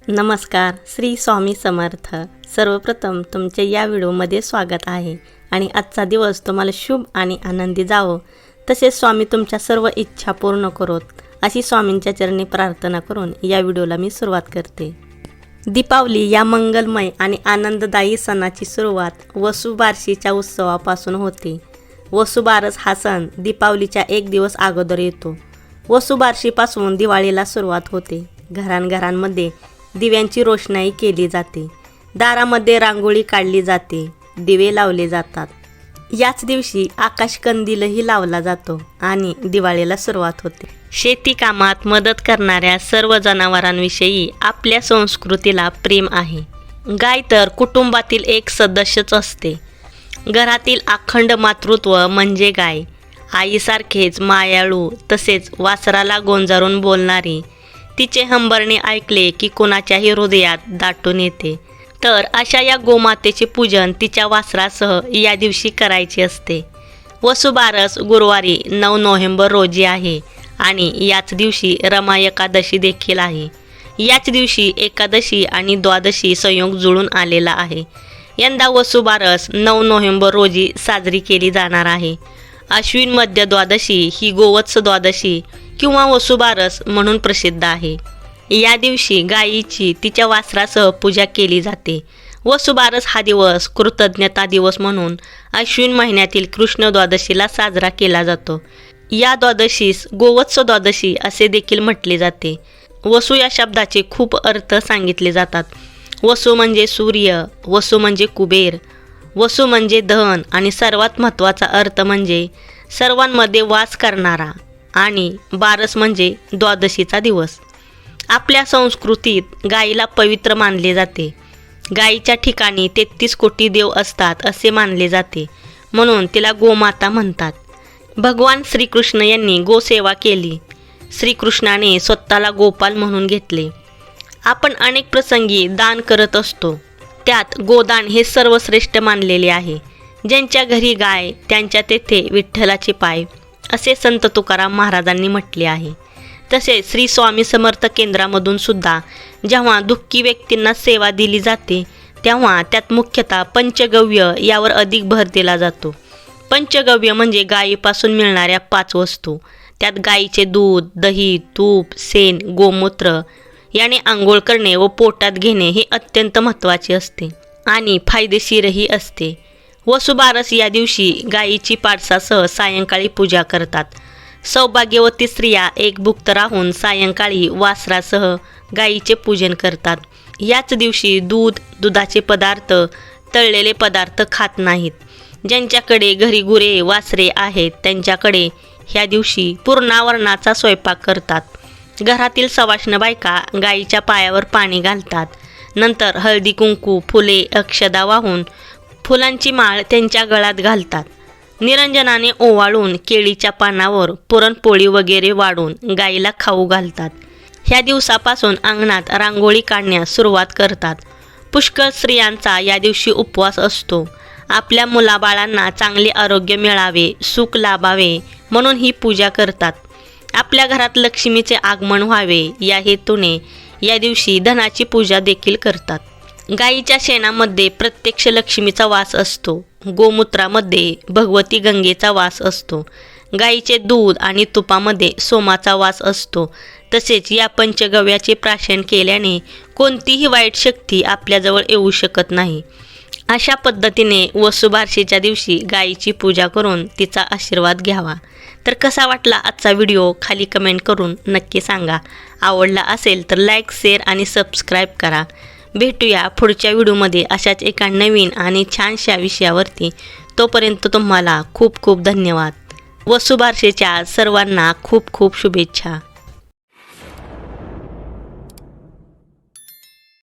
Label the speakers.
Speaker 1: नमस्कार, श्री स्वामी समर्थ। सर्वप्रथम तुमचे या व्हिडिओमध्ये स्वागत आहे आणि आजचा दिवस तुम्हाला शुभ आणि आनंदी जावो, तसेच स्वामी तुमच्या सर्व इच्छा पूर्ण करोत अशी स्वामींच्या चरणी प्रार्थना करून या व्हिडिओला मी सुरुवात करते। दीपावली या मंगलमय आणि आनंददायी सणाची सुरुवात वसुबारशीच्या उत्सवापासून होते। वसुबारस हा सण दीपावलीच्या एक दिवस अगोदर येतो। वसुबारशीपासून दिवाळीला सुरुवात होते। घरांघरांमध्ये दिव्यांची रोषणाई केली जाते, दारामध्ये रांगोळी काढली जाते, दिवे लावले जातात। याच दिवशी आकाशकंदीलही लावला जातो आणि दिवाळीला सुरुवात होते। शेती कामात मदत करणाऱ्या सर्व जनावरांविषयी आपल्या संस्कृतीला प्रेम आहे। गाय तर कुटुंबातील एक सदस्यच असते। घरातील अखंड मातृत्व म्हणजे गाय। आईसारखेच मायाळू, तसेच वासराला गोंजारून बोलणारी, तिचे हंबरणे ऐकले की कोणाच्याही हृदयात दाटून येते। तर अशा या गोमातेचे पूजन तिच्या वासरासह या दिवशी करायचे असते। वसुबारस गुरुवारी 9 नोव्हेंबर रोजी आहे आणि याच दिवशी रमा एकादशी देखील आहे। याच दिवशी एकादशी आणि द्वादशी संयोग जुळून आलेला आहे। यंदा वसुबारस 9 नोव्हेंबर रोजी साजरी केली जाणार आहे। अश्विन मध्य द्वादशी ही गोवत्स द्वादशी किंवा वसुबारस म्हणून प्रसिद्ध आहे। या दिवशी गायीची तिच्या वासरासह पूजा केली जाते। वसुबारस हा दिवस कृतज्ञता दिवस म्हणून अश्विन महिन्यातील कृष्ण द्वादशीला साजरा केला जातो। या द्वादशीस गोवत्स द्वादशी असे देखील म्हटले जाते। वसु या शब्दाचे खूप अर्थ सांगितले जातात। वसु म्हणजे सूर्य, वसु म्हणजे कुबेर, वसु म्हणजे धन आणि सर्वात महत्त्वाचा अर्थ म्हणजे सर्वांमध्ये वास करणारा, आणि बारस म्हणजे द्वादशीचा दिवस। आपल्या संस्कृतीत गायीला पवित्र मानले जाते। गायीच्या ठिकाणी 33 कोटी देव असतात असे मानले जाते, म्हणून तिला गोमाता म्हणतात। भगवान श्रीकृष्ण यांनी गोसेवा केली। श्रीकृष्णाने स्वतःला गोपाल म्हणून घेतले। आपण अनेक प्रसंगी दान करत असतो, त्यात गोदान हे सर्वश्रेष्ठ मानलेले आहे। ज्यांच्या घरी गाय त्यांच्या तेथे विठ्ठलाचे पाय, असे संत तुकाराम महाराजांनी म्हटले आहे। तसेच श्री स्वामी समर्थ केंद्रामधून सुद्धा जेव्हा दुःखी व्यक्तींना सेवा दिली जाते, तेव्हा त्यात मुख्यतः पंचगव्य यावर अधिक भर दिला जातो। पंचगव्य म्हणजे गायीपासून मिळणाऱ्या 5 वस्तू। त्यात गायीचे दूध, दही, तूप, शेण, गोमूत्र याने आंघोळ करणे व पोटात घेणे हे अत्यंत महत्त्वाचे असते आणि फायदेशीरही असते। वसुबारस या दिवशी गायीची पाडसासह सायंकाळी पूजा करतात। सौभाग्यवती स्त्रिया एकभुक्त राहून सायंकाळी वासरासह गायीचे पूजन करतात। याच दिवशी दूध, दुधाचे पदार्थ, तळलेले पदार्थ खात नाहीत। ज्यांच्याकडे घरी गुरे वासरे आहेत त्यांच्याकडे ह्या दिवशी पूर्णावरणाचा स्वयंपाक करतात। घरातील सवाष्ण बायका गायीच्या पायावर पाणी घालतात। नंतर हळदी कुंकू, फुले, अक्षदा वाहून फुलांची माळ त्यांच्या गळ्यात घालतात। निरंजनाने ओवाळून केळीच्या पानावर पुरणपोळी वगैरे वाढून गायीला खाऊ घालतात। ह्या दिवसापासून अंगणात रांगोळी काढण्यास सुरुवात करतात। पुष्कळ स्त्रियांचा या दिवशी उपवास असतो। आपल्या मुलाबाळांना चांगले आरोग्य मिळावे, सुख लाभावे म्हणून ही पूजा करतात। आपल्या घरात लक्ष्मीचे आगमन व्हावे या हेतूने या दिवशी धनाची पूजा देखील करतात। गायीच्या शेणामध्ये प्रत्यक्ष लक्ष्मीचा वास असतो। गोमूत्रामध्ये भगवती गंगेचा वास असतो। गायीचे दूध आणि तुपामध्ये सोमाचा वास असतो। तसेच या पंचगव्याचे प्राशन केल्याने कोणतीही वाईट शक्ती आपल्याजवळ येऊ शकत नाही। अशा पद्धतीने वसुबारशीच्या दिवशी गायीची पूजा करून तिचा आशीर्वाद घ्यावा। तर कसा वाटला आजचा व्हिडिओ खाली कमेंट करून नक्की सांगा। आवडला असेल तर लाईक, शेअर आणि सबस्क्राईब करा। भेटूया पुढच्या व्हिडिओमध्ये अशाच एका नवीन आणि छानशा विषयावरती। तोपर्यंत तुम्हाला खूप खूप धन्यवाद। वसुबारशीच्या सर्वांना खूप खूप शुभेच्छा।